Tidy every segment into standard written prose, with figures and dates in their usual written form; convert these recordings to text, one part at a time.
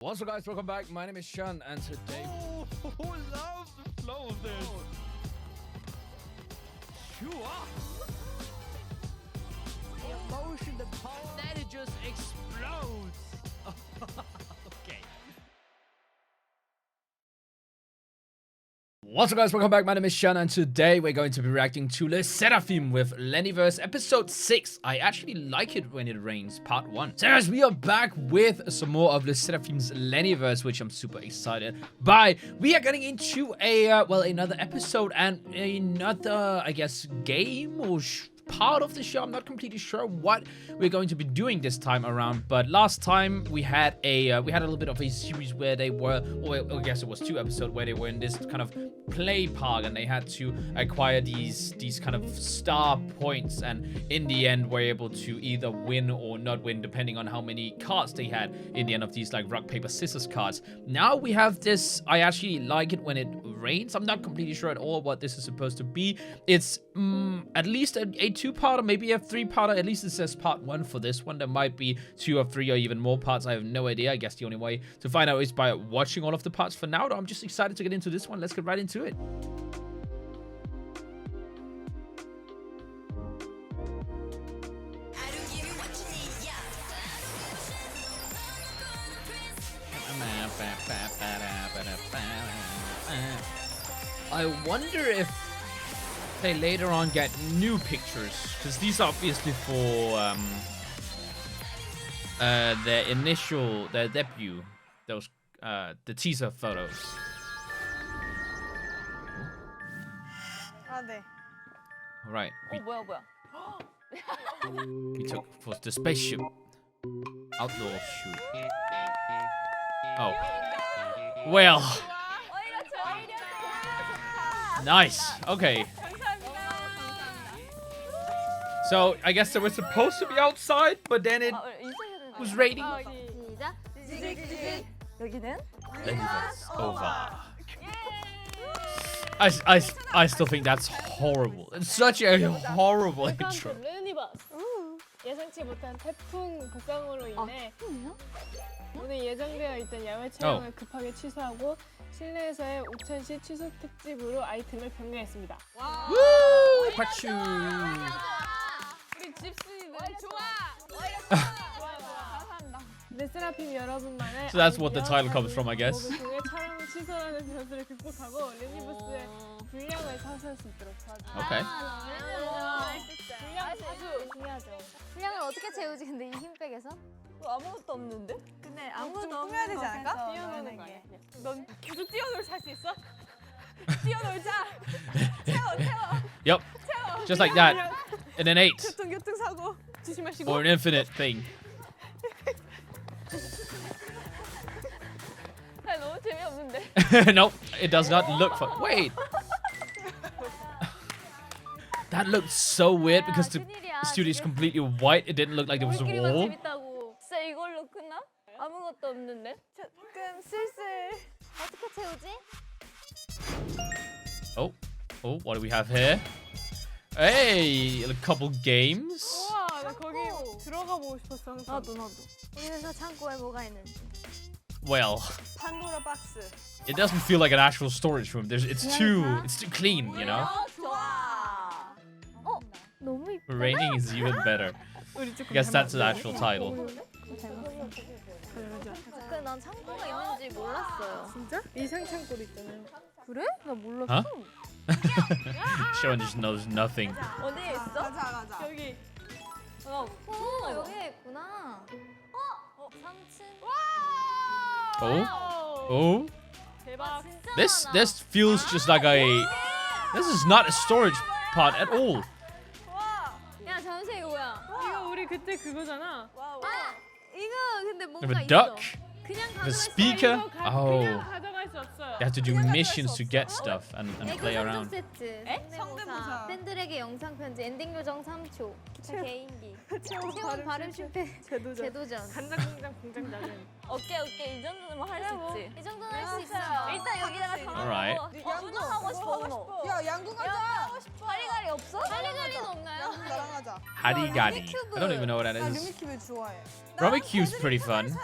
What's up, guys? Welcome back. My name is Shun, and today... Who loves the flow of this? The emotion, the power, then it just explodes. Okay. What's up, guys? Welcome back. My name is Shun, and today we're going to be reacting to LESSERAFIM with LENIVERSE episode 6. I actually like it when it rains, part 1. So guys, we are back with some more of LESSERAFIM's LENIVERSE, which I'm super excited by. We are getting into another episode and another, I guess, game or part of the show. I'm not completely sure what we're going to be doing this time around, but last time we had a little bit of a series where they were, or I guess it was 2 episodes where they were in this kind of play park and they had to acquire these kind of star points, and in the end were able to either win or not win depending on how many cards they had in the end of these like rock paper scissors cards. Now we have this. I actually like it when it rains. I'm not completely sure at all what this is supposed to be. It's at least a 2-parter, maybe a 3-parter. At least it says part 1 for this one. There might be 2 or 3 or even more parts. I have no idea. I guess the only way to find out is by watching all of the parts. For now, though, I'm just excited to get into this one. Let's get right into it. I wonder if they later on get new pictures, because these are obviously for their debut, those the teaser photos. 아, 네. All right, 뭐야. we took for the spaceship outdoor shoot. Oh, well, nice. Okay. So I guess they were supposed to be outside, but then it was raining. 여기는 LENIVERSE over. I still think that's horrible. It's such a horrible intro. 예상치 못한 태풍 복강으로 인해 오늘 예정되어 있던 야외 촬영을 급하게 취소하고 실내에서의 오천시 취소 특집으로 아이템을 변경했습니다. Woo! 파추. 우리 집순이들 좋아. 레스라핌 여러분만의 So that's what the title comes from, I guess. 촬영 취소라는 변수를 극복하고 레니버스의 분량을 사수할 수 있도록 도와줍니다. Okay. 분량 아주 중요하죠. 분량을 어떻게 채우지? 근데 이 힘백에서? 아무것도 없는데? 근데 아무것도 꾸며야 되지 않을까? 뛰어노는 거 아니야? 넌 계속 뛰어놀 살 수 있어? 뛰어놀자. 채워. Yep. 채워. Just like that. In an 8. 교통사고 조심하시고. Or an infinite thing. 너무 재미없는데. Nope. It does not look fun. Wait. That looked so weird because the studio is completely white. It didn't look like there was a wall. 진짜 이걸로 끝나? 아무것도 없는데? 조금 슬슬 어떻게 채우지? Oh, what do we have here? Hey, a couple games. 우와, 나 거기 들어가 보고 싶었어. 나도. 여기는 저 창고에 뭐가 있는지. Well, 판도라 박스. it doesn't feel like an actual storage room. It's too clean, you know. 좋아. 너무 이쁘다. Raining is even better. I guess that's the actual title. 난 창고가 있는지 몰랐어요. 진짜? 이상 창고도 있잖아요. 그래? 나 몰랐어. Sean just knows nothing. 어디에 있어? 가자. 여기. 여기에 있구나. 3층. Oh. 대박. This feels just like this is not a storage pod at all. 야, 잠시 이거 뭐야? 이거 우리 그때 그거잖아. 이거 근데 We 뭔가 have a 있어. duck. 그냥 The speaker. Oh. 그냥 가져갈 수 없어요. You have to do missions to get stuff and play around. 세트. 성대모사. 팬들에게 영상 편지, 엔딩 요정 3초. 기타 개인기. 체험 발음 실패. 제도전. 간장 공장 작은. 오케이. 이 정도는 할 수 있지. 이 정도는 할 수 있어. 일단 여기다가 Alright. 양궁 하고 싶어. 야, 양궁 하자. 가리가리 없어? 가리가리는 없나요? 나랑 하자. Harigani. I don't even know what that 나 is. 루미큐브 좋아해. Rummikub's pretty fun.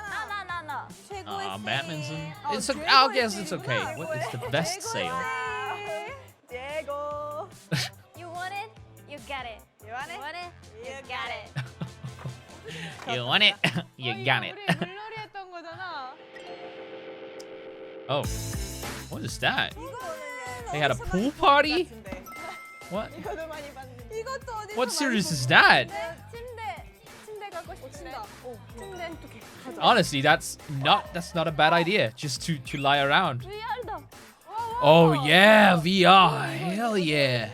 나 하나. 최고의 Badminton. 어, It's I 최고의 guess it's 세일이구나. okay. What is the best sale? 최고. You want it? You got it. You want You it? want it? You got it. You want it? You got it. 우리 물놀이 했던 거잖아. Oh, what is that? 이거는 They had a 어디서 pool 많이 본 party? 것 같은데. What? 이것도 많이 봤는데. 이것도 어디서 What 많이 series 본 is 것 that? 침대 갖고 싶은데. 침대 또 가자. Honestly, that's not a bad idea. Just to lie around. VR다. Oh yeah, VR. Hell yeah.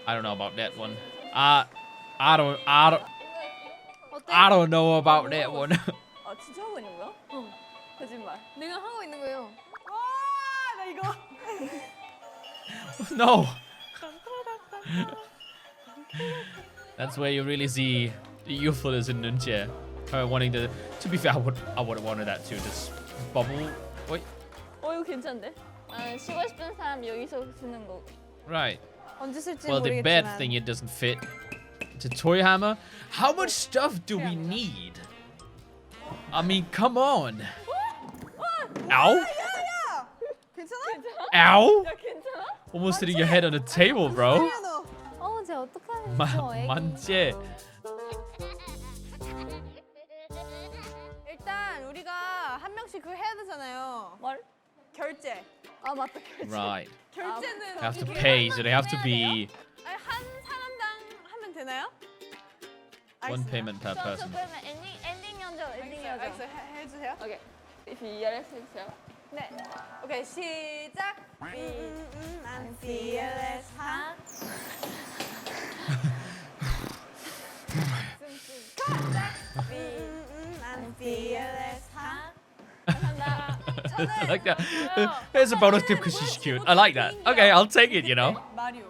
I don't know about that one. I don't know about that one. 아 진짜 하고 있는 거야? 거짓말. 내가 하고 있는 거예요. 와, 나 이거. No. That's where you really see the youthfulness in Nunche. Her wanting to be fair, I would have wanted that too. Just bubble. Wait. 이거 괜찮은데? 쉬고 싶은 사람 여기서 쓰는 거. Right. 언제 쓸지 Well, the 모르겠지만. bad thing, it doesn't fit. It's a toy hammer. How much stuff do we need? I mean, come on. Ow. 야, 괜찮아? Ow. 괜찮아? Almost hitting your head on the table, bro. 야, 너. 쟤 어떡하지? 만재. 일단 우리가 한 명씩 그거 해야 되잖아요. 뭘? 결제. 아 맞다 결제. Right. 결제는 They have to 어떻게 pay, 해요? so they have to be 아니, 한 사람당 하면 되나요? one payment per 저 person. 그러면 엔딩 연주 알겠어, 해주세요. 오케이. VRS 해주세요. 네. 오케이, 시작. I'm fearless. I'm fearless. I like that. Here's a bonus tip because she's cute. I like that. Okay, I'll take it, you know. 마리오.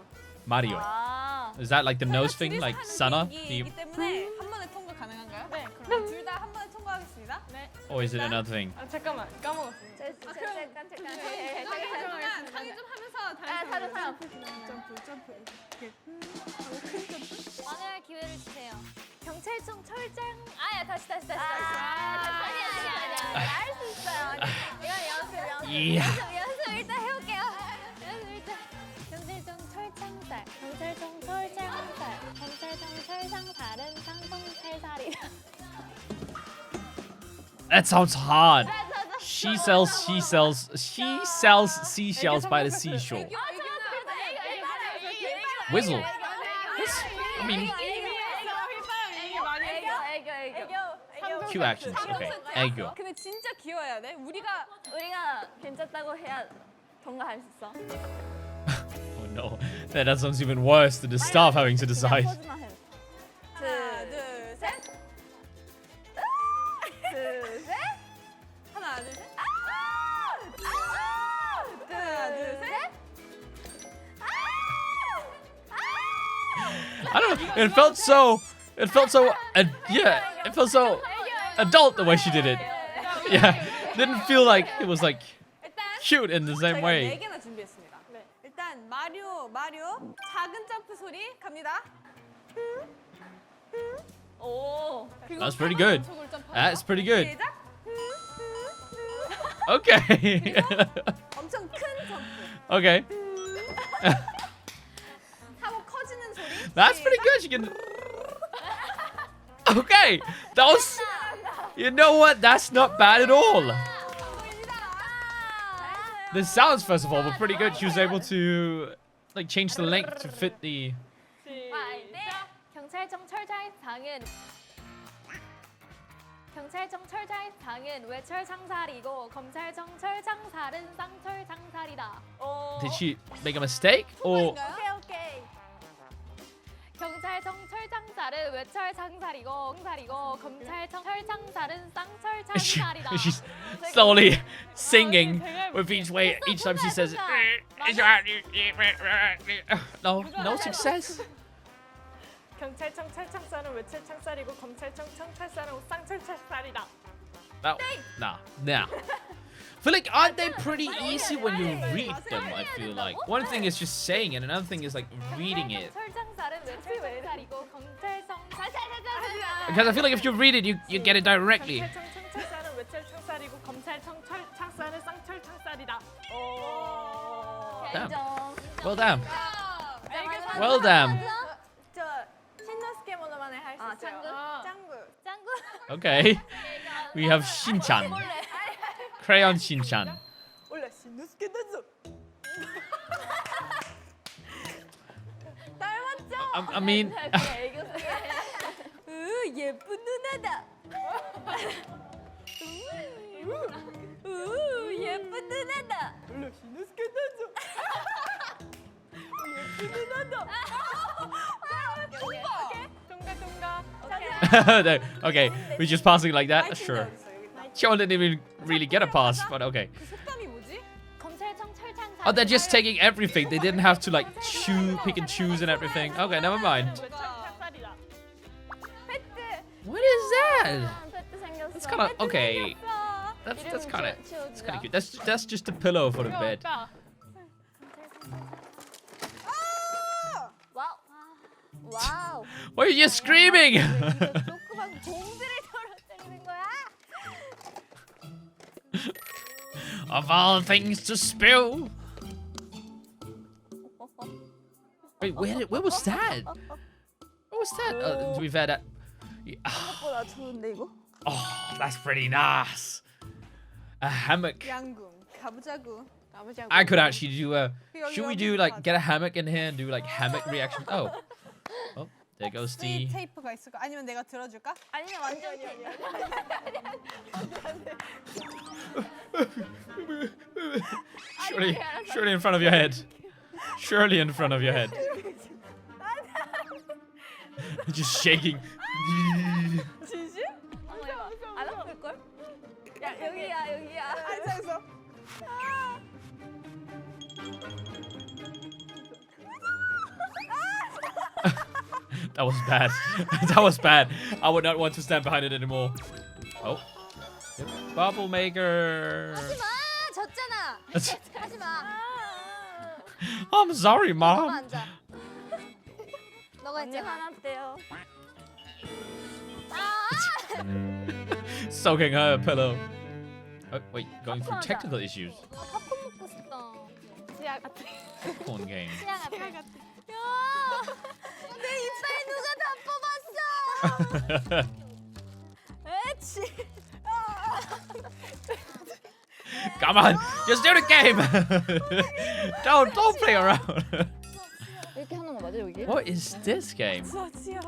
Mario. 아. Is that like the nose thing, 둘이서 like 하는 Sana? 비행기이기 때문에 한 번에 통과 가능한가요? 네, 그럼 둘 다 한 번에 통과하겠습니다. 네. Or is it another thing? 아 잠깐만 까먹었어. 잠깐. 상의 좀 하면서 다른 사람. 점프 이렇게 하고 큰 점프. 만회할 기회를 주세요. 경찰청 철장. 다시. 아니야. 할 수 있어요. 이건 연습 일단 해볼게요. 연습 일단. 경찰청 철창살. 경찰청 철창살은 상성 살살이다. That sounds hard. She sells seashells by the seashore. Whistle. I mean, 애교. cute actions. Okay. 애교. 근데 진짜 귀여워야 돼. 우리가 괜찮다고 해야 통과할 수 있어. Oh no. That sounds even worse than the staff having to decide. 포즈만 해. 하나, 둘, 셋. 둘, 셋. 하나, 둘, 셋. 하나, 둘, 셋. I don't know. It felt so adult the way she did it. Yeah. Didn't feel like it was like 일단 cute in the same 저희가 네 way. 개나 준비했습니다. 일단 마리오 작은 점프 소리 갑니다. 오. 그리고 That's pretty good. 연속으로 점프하죠. That's pretty good. 시작. Okay. 엄청 큰 점프. Okay. 사고 커지는 소리. That's pretty good. She can. Okay. That was. You know what? That's not bad at all. The sounds, first of all, were pretty good. She was able to like change the length to fit the. 경찰청 철장상은 외철창살이고 검찰청 철창살은 쌍철창살이다. Did she make a mistake or? 오케이. 경찰청 철창살은 외철창살이고 검찰청 철창살은 쌍철창살이다. She's slowly singing with each way. Each time she says it. No success. 경찰청 철창살은 외철창살이고 검찰청 청찰살은 쌍철창살이다. No. Nah. I feel like aren't they pretty easy when you read them? I feel like one thing is just saying it, another thing is like reading it. 철창살은 외철창살이고 검찰청 Because I feel like if you read it, you get it directly. 경찰청 청찰살은 외철청살이고 검찰청 철창살은 쌍철창살이다. Damn. 인정. Well, damn. 인정. Well, damn. 저 신노스케 모노마네 할 수 아, 있어요. 짱구? 짱구. 짱구. Okay. We have Shin-chan. Crayon Shin-chan. 원래 신노스케 됐어. 닮았죠? I mean, 예쁜 누나다. 예쁜 누나다. 원래 신노스케 됐어. 예쁜 누나다. No, okay, we're just passing like that. Sure. Sean didn't even really get a pass, but okay. 그 속담이 뭐지? 검찰청 철창살. Oh, they're just taking everything. They didn't have to like pick and choose and everything. Okay, never mind. 외철창살이다. What is that? 페트 생겼어. That's kind of okay. That's kind of cute. That's just a pillow for the bed. 와우. 와우. Why are you screaming? 조그만 공들을 떨어뜨리는 거야? Of all things to spill. Wait, where was that? What was that? To be fair, that. 보다 좋은데 이거? Oh, that's pretty nice. A hammock. 양궁 가보자고. 가보자고. I could actually do a. Should we do like get a hammock in here and do like hammock reaction? Oh, there goes the. 테이프가 있을까? 아니면 내가 들어줄까? 아니면 완전 Surely in front of your head. Surely in front of your head. Just shaking. 진심? 안 아플 걸? 야 여기야. 앉아있어. That was bad. That was bad. I would not want to stand behind it anymore. Oh. Yep. Bubble maker. 하지마. 졌잖아. 하지마. I'm sorry, 너가 mom. 앉아. 너가 이제 화났대요. Soaking her pillow. Oh, wait, going through technical issues. 팝콘 먹고 싶다. 치아 같아. Popcorn game. 치아 같아. 야, 내 이빨 누가 다 뽑았어? 에치. Come on, just do the game. don't play around. 이렇게 하는 거 맞아 여기? What is this game? 치아 치아.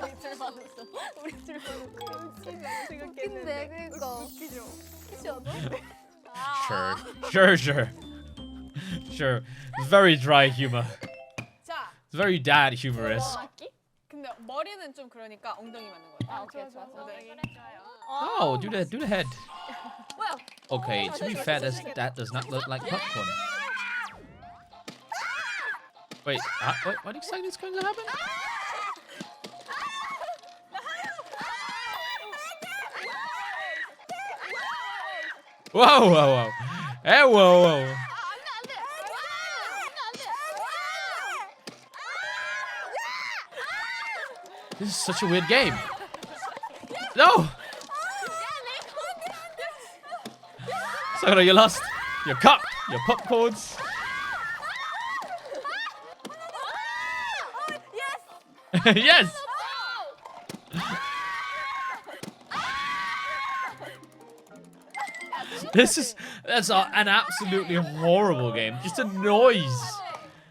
우리 둘 받았어. 우리 둘 받았어. 웃긴데 그니까. 웃기죠. 그치 않아? Sure. It's very dry humor. 자, It's very dad humorous. 맞기? 근데 머리는 좀 그러니까 엉덩이 맞는 거예요. 아 오케이 좋아. 엉덩이. Oh, do the head. 뭐야? Okay, to be fair, that does not look like popcorn. Wait, what exactly is going to happen? Whoa. Hey, whoa. This is such a weird game. No! Sakura, you lost your cup, your popcorns. Yes! That's an absolutely horrible game. Just a noise.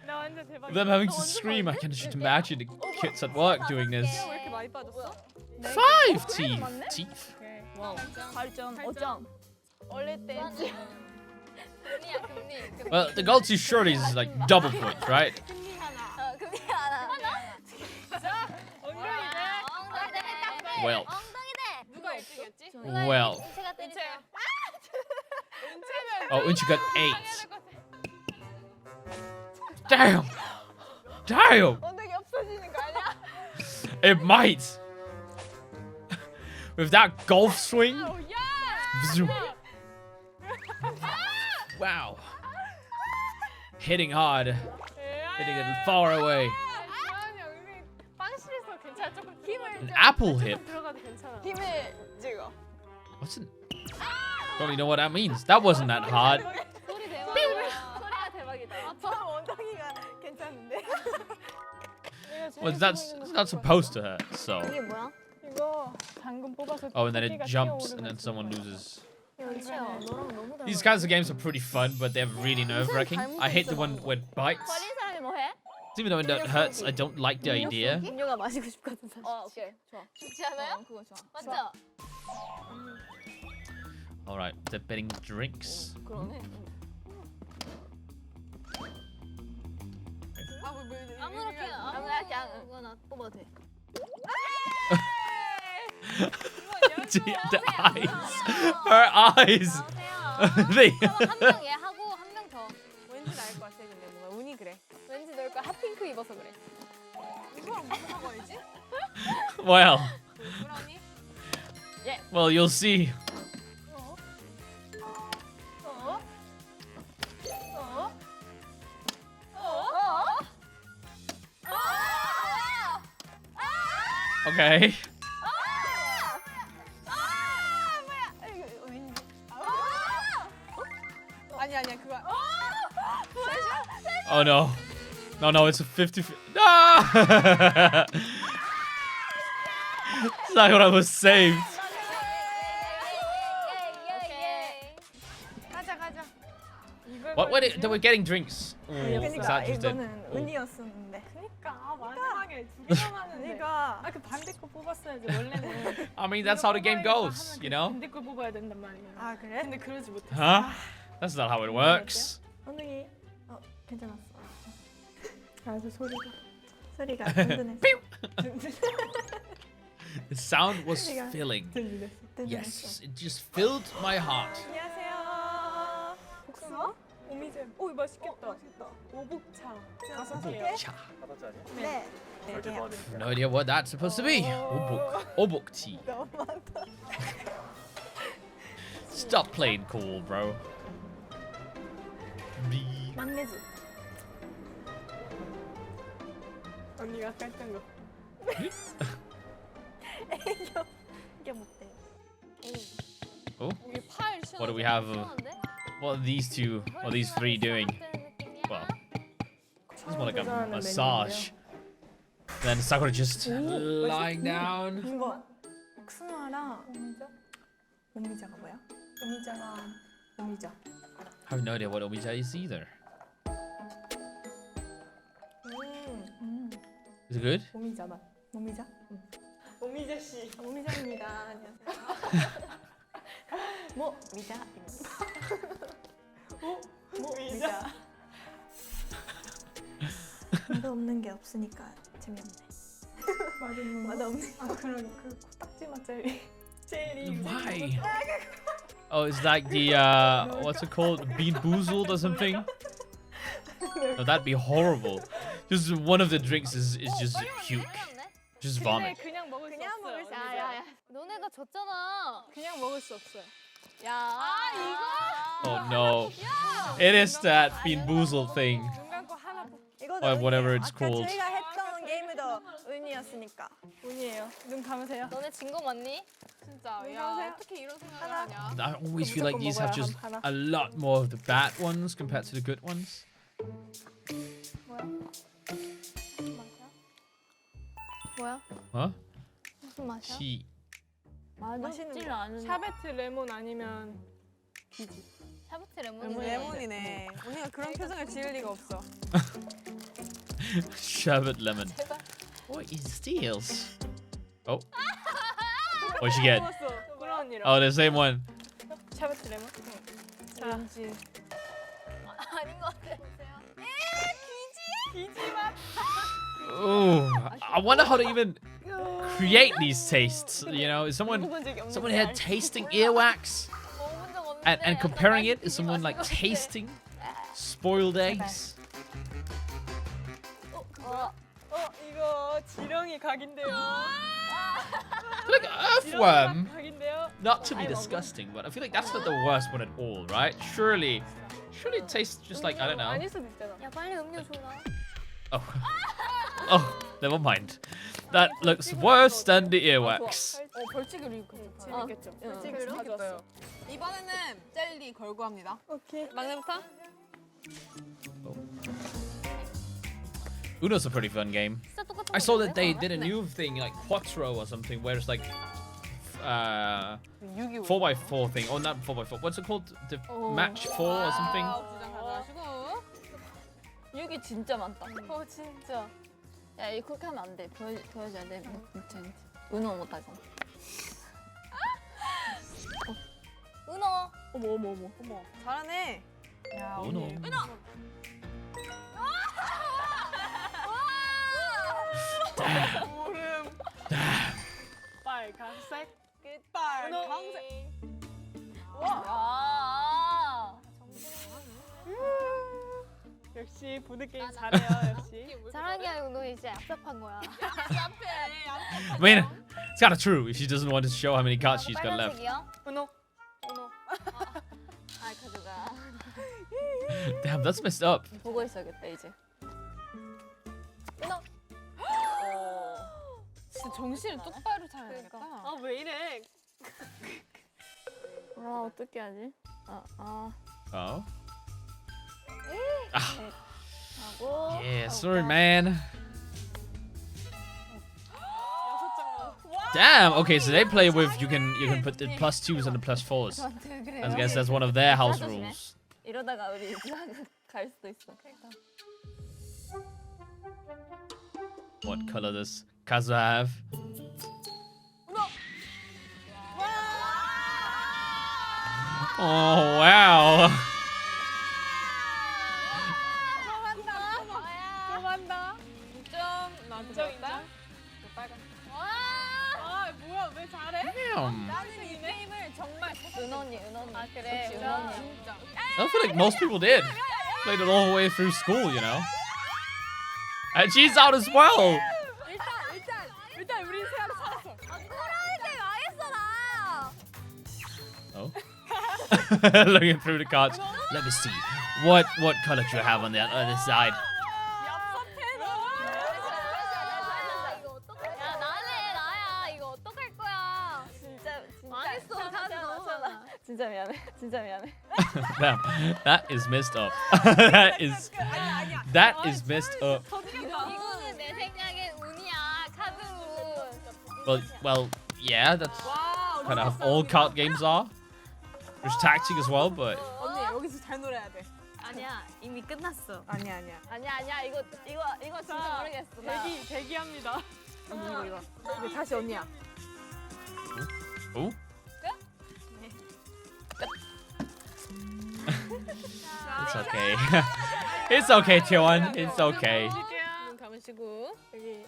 나 완전 대박. Them having to scream. I can just imagine the kids at work doing this. 왜 이렇게 많이 빠졌어? 5 teeth. 와우. 발전 5점. 원래 때 금리야 금리. Well, the goal to surely is like double points, right? 금리 하나. 금리 하나. 엉덩이네. Well. 엉덩이네. 누가 1등이었지? Well. 인체가 때리죠. 은채는 Oh, and you got 8. Damn! 엉덩이 없어지는 거 아니야? It might. With that golf swing. 오, 야! Zoom. Wow. Hitting hard. Hitting it far away. 아니, 여기 빵실에서 괜찮을 것 같아. An apple hip. 들어가도 괜찮아. 힘을 찍어. What's an? Don't even know what that means. That wasn't that hard. 소리 대박이야. 소리가 대박이다. 저 엉덩이가 괜찮은데. Well, that's not supposed to hurt. So. 이게 뭐야? 이거 방금 뽑아서 Oh, and then it 토끼가 jumps, 뛰어오르는 and then 거. someone loses. 연채야, 너랑 너무 닮아. These kinds of games are pretty fun, but they're really nerve-wracking. I hate the one where it bites. 버린 사람이 뭐 해? Even though it hurts, I don't like the idea. 음료가 마시고 싶거든 사실. 오케이. 좋아. 좋지 않아요? 그거 좋아. 맞죠? All right, they're betting drinks. 그러네. 아무렇게나 아무거나 뽑아도 돼. The eyes, her eyes. 나오세요. They. 한명 얘 하고 한 명 더. 왠지 나을 것 같아. 근데 뭔가 운이 그래. 왠지 넣을 거야. 핫핑크 입어서 그래. 이거랑 무슨 상관이지? Well, 브라우니? well, you'll see. Okay. 아니야 그거. Oh no. No, it's a 50. No! It's not what I was saved. 가자. What? They were getting drinks. Ooh, 그러니까 that's interesting. 이거는 운이었었는데. 그러니까 마지막에 두 개 남았는데. 그러니까 아그 반대 거 뽑았어야지 원래는. I mean, that's how the game goes, you know? 반대 거 뽑아야 된단 말이야. 아 그래? 근데 그러지 못했어. Huh? That's not how it works. 엉덩이 괜찮았어. 아주 소리가 든든했어. The sound was filling. 든든했어. Yes, it just filled my heart. 안녕하세요. 복숭아? 오미제. 오 이거 맛있겠다. 오복차. 5개. Cha. 네. 네 개요. No idea what that's supposed to be. Obok tea. 너무 많다. Stop playing cool, bro. B. 막내주. 언니가 깔던 거. 이게 못돼. Oh, 이게 팔 시원한데? what do we have? What are these two or these three doing? Well, this is more like a massage. Then Sakura just lying down. 이거 복숭아랑 오미자가 뭐야? 오미자. I have no idea what omija is either. Is it good? 오미자 맛. 오미자? 오미자 씨. 오미자입니다. 안녕하세요. 뭐 미자. 미자. 맛없는 게 없으니까 재미없네. 맛없는. 아 그런 그 코딱지 맛 젤리. Why? Oh, it's like the what's it called? Bean boozled or something? No, that'd be horrible. Just one of the drinks is just puke, just vomit. 그냥 먹을 수 그냥 먹을 수 없어요. 없어요. 야야야. 너네가 졌잖아. 그냥 먹을 수 없어요. 야. 이거? Oh no, it is that bean boozled thing. 중간 거 하나 이거도 Or whatever it's 아까 called. 저희가 했던 게임도 운이었으니까. 운이에요. 눈 감으세요. 너네 진 거 맞니? 진짜. 야, 어떻게 이런 생각을 하냐? I always feel like these have just a lot more of the bad ones compared to the good ones. 뭐야? Huh? 무슨 맛이야? Tea. 맛있지를 않은데. 샤베트 레몬 아니면 비지. 샤베트 레몬이네. 레몬이네. 언니가 그런 표정을 지을 리가 없어. Sherbet lemon. 제발. What is this? Oh. What'd she get? 그런 언니랑. Oh, the same one. 샤베트 레몬. 자, 왠지. 아닌 것 같아. Ooh, I wonder how to even create these tastes. You know, is someone here tasting earwax 먹어본 적 없는데. and comparing it? Is someone like tasting spoiled eggs? 이거 지렁이 각인데요. Like earthworm. 각인데요. Not to be disgusting, but I feel like that's not the worst one at all, right? Surely it tastes just like I don't know. 아닐 수도 있잖아. 야 빨리 음료 줘라. Oh. Oh, never mind. That looks worse than the earwax. 벌칙을 이거 재밌겠죠? 벌칙을 가져왔어. 이번에는 젤리 걸고 합니다. 오케이. 막내부터? Uno's a pretty fun game. 진짜 똑같은 I saw that they 거네? did a new thing like Quattro or something where it's like 625. 4x4 thing. Oh, not 4x4. What's it called? The match 4 or something? 두장 가져가시고. 6이 진짜 많다. 진짜. 야, 이거 그렇게 하면 안 돼. 보여줘야 돼. 못해. 은호 못하잖아. 은호. 어머, 잘하네. 야, Uno. 오름. 빨간색. 끝발. 강색. 야. 역시 보드게임 잘해요, 역시. 사랑이 아니고 너 이제 얍삽한 거야. I mean, it's kind of true if she doesn't want to show how many cards she's got left. 빨간색이요? 은호. 아, 가져가. Damn, that's messed up. 보고 있어야겠다 이제. 은호. 진짜 정신을 똑바로 차려야겠다. 아, 왜 이래? 아, 어떻게 하지? Oh. 하고. Yeah, sorry, man. 여섯 장만. Damn. Okay, so they play with you can put the +2s and the +4s. 저한테 그래요. I guess that's one of their house 조심해. rules. 이러다가 우리 갈 수도 있어. What color does Kazu have? Oh wow. 들어간다. 2점 나한테 줬다. 빨간. 아, 뭐야, 왜 잘해? Damn. 나는 이 게임을 정말 은원이. 아 그래. 진짜. 은원이. 진짜. I feel like most people did. Played it all the way through school, you know. And she's out as well. 일단 우리 세아를 살았어. Oh. Looking through the cards. Let me see. What color do you have on the other side? 야 나야 이거 어떡할 거야. 진짜 망했어. 진짜 미안해. 진짜 미안해. Damn, that is messed up. that is messed up. 이거는 내 생각엔 운이야. 카드 운. Well, yeah, that's 와, kind of how all card games are. There's tactic as well, but 언니 여기서 잘 놀아야 돼. 아니야 이미 끝났어. 아니야. 아니야 이거 진짜 모르겠어. 나. 대기합니다. 이거. 근데 다시 언니야. oh, it's okay. It's okay, Tion. It's okay. 눈 감으시고. 여기.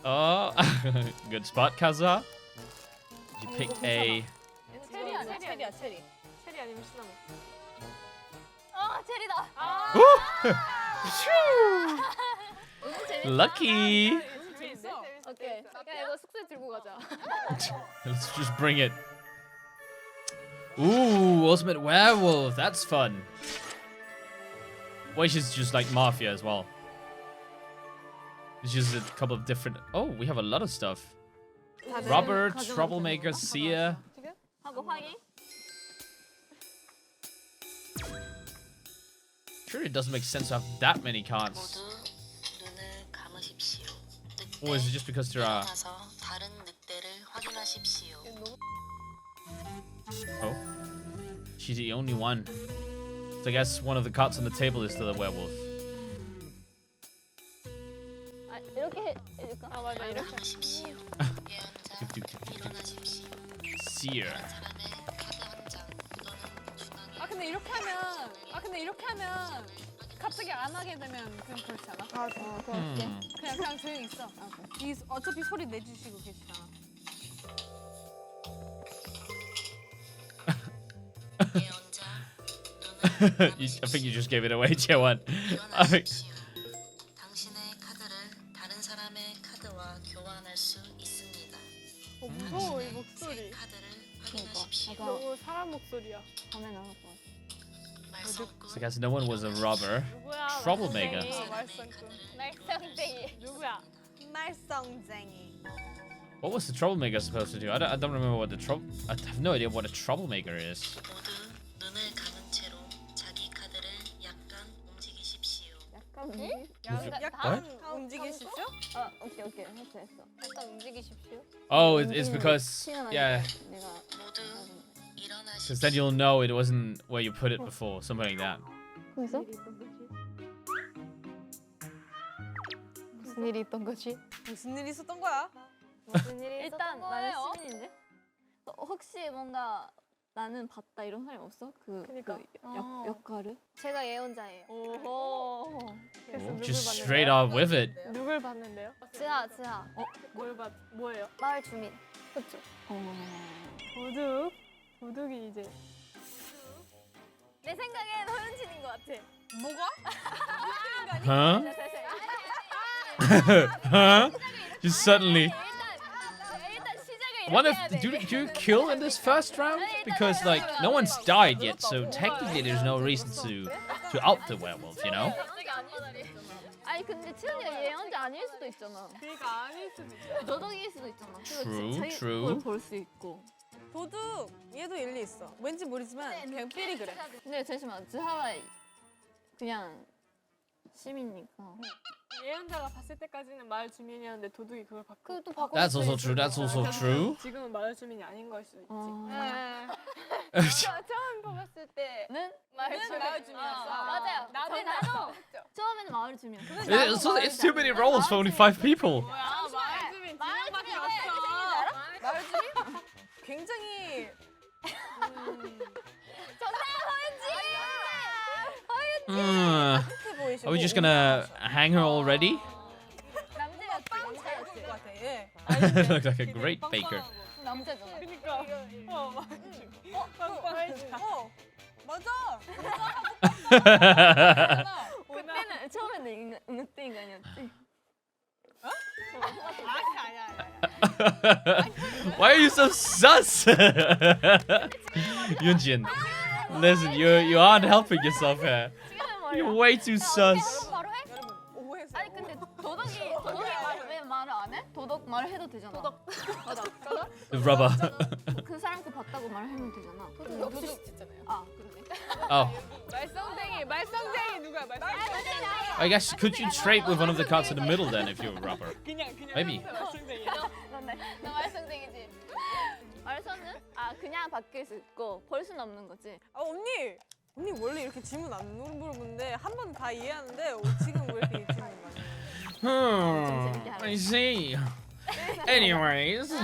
Oh, good spot, Kazuha. You picked a. 체리 아니야? 체리야, 체리. 체리 아니면 시나몬. 체리다. Woo! Lucky. 재밌어. 오케이. 그냥 이거 숙소에 들고 가자. Let's just bring it. Ooh, Ultimate Werewolf. That's fun. Well, she's just like Mafia as well. It's just a couple of different. Oh, we have a lot of stuff. Robert, Troublemaker, Seer. 하고 확인. Sure, it doesn't make sense to have that many cards. 모두 눈을 감으십시오. Or is it just because there are? 일어나서 다른 늑대를 확인하십시오. Oh, she's the only one. So I guess one of the cards on the table is the werewolf. 아, 이렇게 해줄까? 아 맞아 이렇게. 감으십시오. 예언자 일어나십시오. Seer. 사람의 카드 한 장 또는 중앙에 근데 이렇게 하면 갑자기 안 하게 되면 그냥 그렇지 않아? 그냥 조용히 있어. 어차피 소리 내주시고 계시잖아. 예언자 I think you just gave it away, J1. I think. 일어나십시오. 당신의 카드를 다른 사람의 카드와 교환할 수 있습니다. 무서워 이 목소리. 카드를 확인하십시오. 너무 사람 목소리야. 밤에 나올 것 같아. 말썽꾼 So I guess no one was a robber. 누구야? Troublemaker. 말썽꾼. 말썽쟁이. 누구야? 말썽쟁이. What was the troublemaker supposed to do? I don't remember what the trouble. I have no idea what a troublemaker is. 모두 눈을 감은 채로 자기 카드를 약간 움직이십시오. 약간 What? 움직이시죠? 오케이 했어. 약간 움직이십시오. Oh, it's because yeah, 내가 모두 because 일어나십시오. then you'll know it wasn't where you put it before, something like that. 거기서 무슨 일이 있던 거지? 무슨 일이 있었던 거야? 무슨 일이 일단 있었던 나는 거예요? 시민인데 혹시 뭔가 나는 봤다 이런 사람이 없어? 그니까. 역할을? 제가 예언자예요. 오호. 그래서 Oh, 누굴 just 봤는데요? straight off with it. 누굴 봤는데요? 지하. 뭐예요? 마을 주민. 그렇죠. 도둑이 이제 내 생각엔 허윤진인 것 같아. 뭐가? Huh? Huh? Just suddenly. 일단 시작을 What 이렇게 if 해야 돼. do you kill in this first round? Because like no one's died yet, so technically there's no reason to out the werewolf, you know? 갑자기 안 받아리. 아니 근데 채연이가 예언자 아닐 수도 있잖아. 그러니까 아닐 수도 있어. 너덕일 수도 있잖아. True, 자기 true. 걸 볼 수 있고. 도둑 얘도 일리 있어. 왠지 모르지만 그냥 삘이 그래. 근데 잠시만 지하가 그냥 시민이니까. 예언자가 봤을 때까지는 마을 주민이었는데 도둑이 그걸 바꾸고. 그또 바꿔. That's also true. That's also true. 지금은 마을 주민이 아닌 걸 수도 있지. 처음 뽑았을 때는 마을 주민이었어. 아, 맞아요. 나도. 처음에는 마을 주민. It's too many roles for only 5 people. 뭐야 마을 주민 두 마을 명밖에 주민 없어. 마을 주민 굉장히 착해 보이시고. Are we just gonna hang her already? 남자였지. 빵 잘 구울 것 같아. 예. Looks like a great baker. 남자잖아. 그러니까 마을 주민. 빵빵. 맞아. 그때는 처음에는 늑대 인간이었지. Why are you so sus? Yunjin, listen, you aren't helping yourself here. You're way too sus. 바로 해? 여러분 오해했어요. 아니 근데 도덕이 왜 말을 안 해? 도덕 말을 해도 되잖아. 맞아. The rubber. 그 사람 거 봤다고 말하면 되잖아. 도둑 있잖아요. 아 그러네. Oh, 말썽쟁이 누구야? 말썽쟁이. I guess could you trade with one of the cards in the middle then if you're a rubber? 그냥 Maybe. 말썽쟁이야. 너 말썽쟁이지. 말서는 그냥 바뀔 수 있고 벌 수는 없는 거지. 언니 원래 이렇게 질문 안 물어보는데 한 번 다 이해하는데 지금 왜 이렇게 질문 많이? I see. Anyways,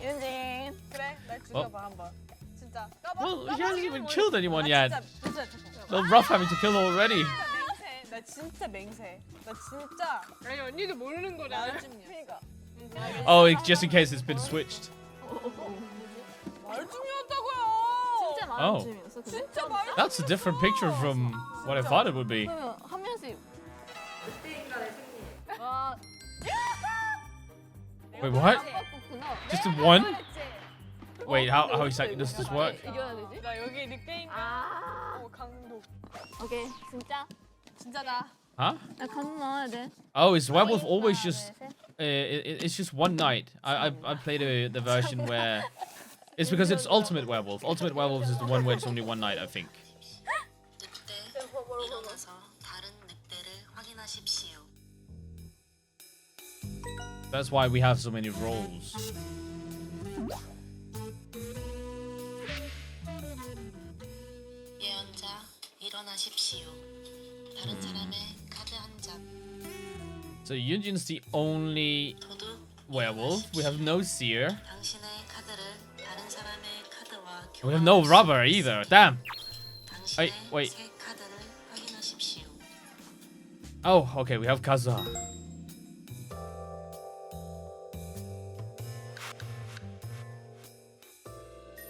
윤진. 그래, 날 죽여봐 한번. 진짜. well, he hasn't even killed anyone yet. 진짜 So rough having to kill already. 나 진짜 맹세. 나 진짜 아니 언니도 모르는 거잖아. 마을 주민이야. 그러니까. Oh, just in case it's been switched. 마을 주민이었다고요. 진짜 Oh. 마을 주민이었어. 근데? 진짜 마을 That's a different picture from what I thought it would be. 그러면 한 명씩. 와. Wait, what? 바꿨구나. Just in one? Wait, how exactly does this work? 이겨야 되지? 나 여기 늑대인가? 강도. 오케이 진짜. 진짜다. Huh? 나 강도 나와야 돼. Oh, is werewolf always just? It's just one night. I played the version where it's because it's ultimate werewolf. Ultimate werewolf is the one where it's only one night, I think. 늑대 일어나서 다른 늑대를 확인하십시오. That's why we have so many roles. 예언자 일어나십시오. 다른 사람의 카드 한 장. So Yunjin's the only 도둑 werewolf. We have no seer. 당신의 카드를 다른 사람의 카드와 We have no robber either. Damn. 당신의 wait. 새 카드를 확인하십시오. Oh, okay. We have Kazuha.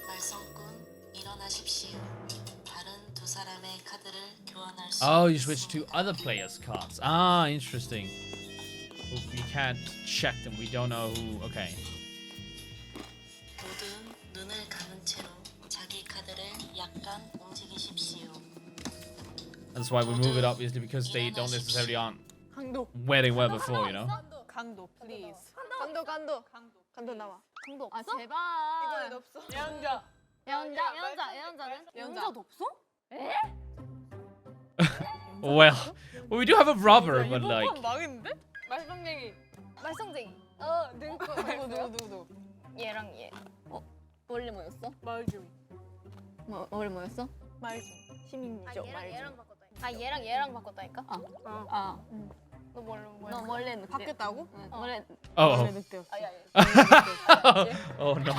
말썽꾼 일어나십시오. 다른 두 사람의 카드를 교환할 수 Oh, you switch to other players' cards. Ah, interesting. We can't check them. We don't know who. Okay. 모두 눈을 감은 채로 자기 카드를 약간 움직이십시오. That's why we move it obviously because they don't necessarily aren't 강도. where they were before, you know. 강도, please. 간도 나와. 강도 없어? 아 제발. 이번엔 없어. 예언자. 예언자는? 연자도 없어? Well, we do have a robber, but like. 이번 망했는데? 말썽쟁이. 말썽쟁이. 누구? 얘랑 얘. 원래 뭐였어? 마을주의. 원래 뭐였어? 마을주의. 시민이죠, 마을주의. 얘랑 바꿨다니까? 너 너 원래 늑대. 바뀌었다고? 원래 Oh. 늑대였어. Oh no.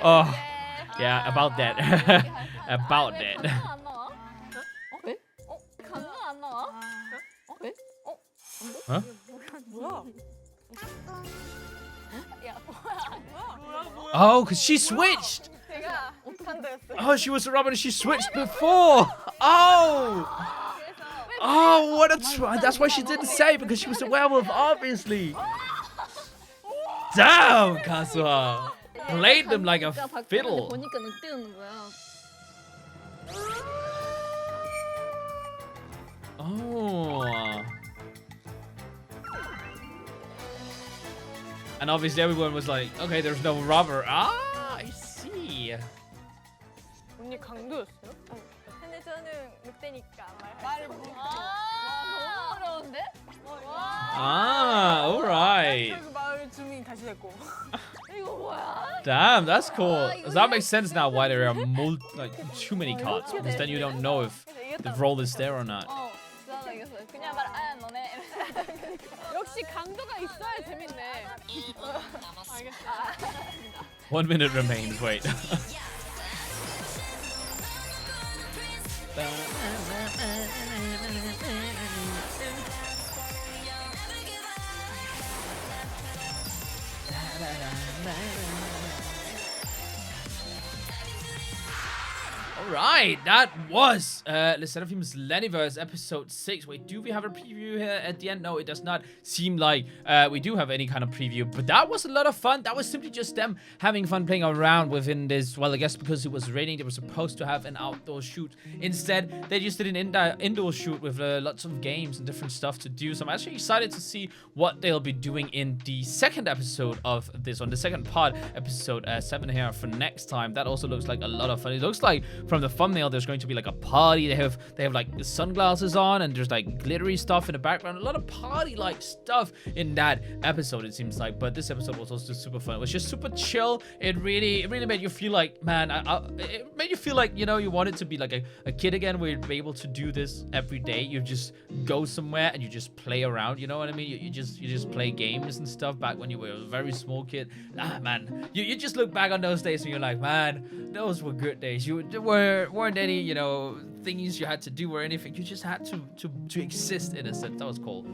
Oh, yeah, about that. About that. 안 나와? 왜? 강도 안 나와? 왜? Huh? 뭐야? Oh, cause she switched. 제가 간도였어. Oh, she was a robber and she switched before. Oh. Oh, what a that's why she didn't say because she was a werewolf, obviously. Damn, Kazuha. Played them like a fiddle. 보니까 늑대였는 거야. Oh. And obviously everyone was like, okay, there's no robber. Ah, I see. 언니 강도였어요? 근데 저는 늑대니까 말을 못. 너무 어려운데? Ah, all right. 그래서 마을 주민 다시 됐고. 이거 뭐야? Damn, that's cool. So that makes sense now why there are like too many cards because then you don't know if the roll is there or not. 나도 이겼어. 그냥 말 너네. 역시 강도가 있어야 재밌네. 1분 남았습니다. 1 minute remains. Wait. Alright, that was LeSserafim's LENIVERSE episode 6. Wait, do we have a preview here at the end? No, it does not seem like we do have any kind of preview. But that was a lot of fun. That was simply just them having fun playing around within this. Well, I guess because it was raining, they were supposed to have an outdoor shoot. Instead, they just did an indoor shoot with lots of games and different stuff to do. So I'm actually excited to see what they'll be doing in the second episode of this one. The second part, episode 7 here for next time. That also looks like a lot of fun. It looks like from the thumbnail there's going to be like a party. They have like the sunglasses on and there's like glittery stuff in the background. A lot of party like stuff in that episode, it seems like. But this episode was also super fun. It was just super chill. It really made you feel like, man, it made you feel like, you know, you wanted to be like a kid again, where you'd be able to do this every day. You just go somewhere and you just play around, you know what I mean? You just play games and stuff back when you were a very small kid. Man, you just look back on those days and you're like, man, those were good days. There weren't any, you know, things you had to do or anything. You just had to exist in a sense. That was cool.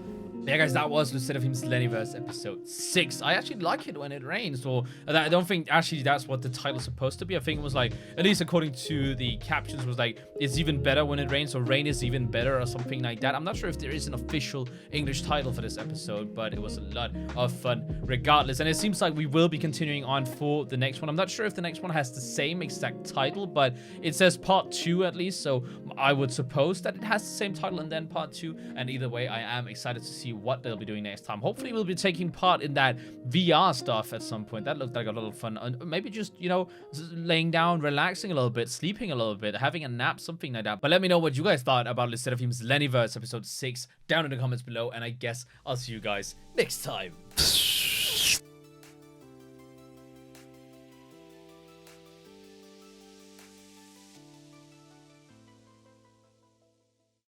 Yeah, guys, that was LeSserafim's LENIVERSE episode 6. I actually like it when it rains, or I don't think actually that's what the title's supposed to be. I think it was like, at least according to the captions, was like, it's even better when it rains, or rain is even better, or something like that. I'm not sure if there is an official English title for this episode, but it was a lot of fun regardless. And it seems like we will be continuing on for the next one. I'm not sure if the next one has the same exact title, but it says part 2 at least, so I would suppose that it has the same title and then part 2. And either way, I am excited to see what they'll be doing next time. Hopefully we'll be taking part in that VR stuff at some point. That looked like a lot of fun. And maybe just, you know, laying down, relaxing a little bit, sleeping a little bit, having a nap, something like that. But let me know what you guys thought about LeSserafim's LENIVERSE episode 6 down in the comments below, and I guess I'll see you guys next time.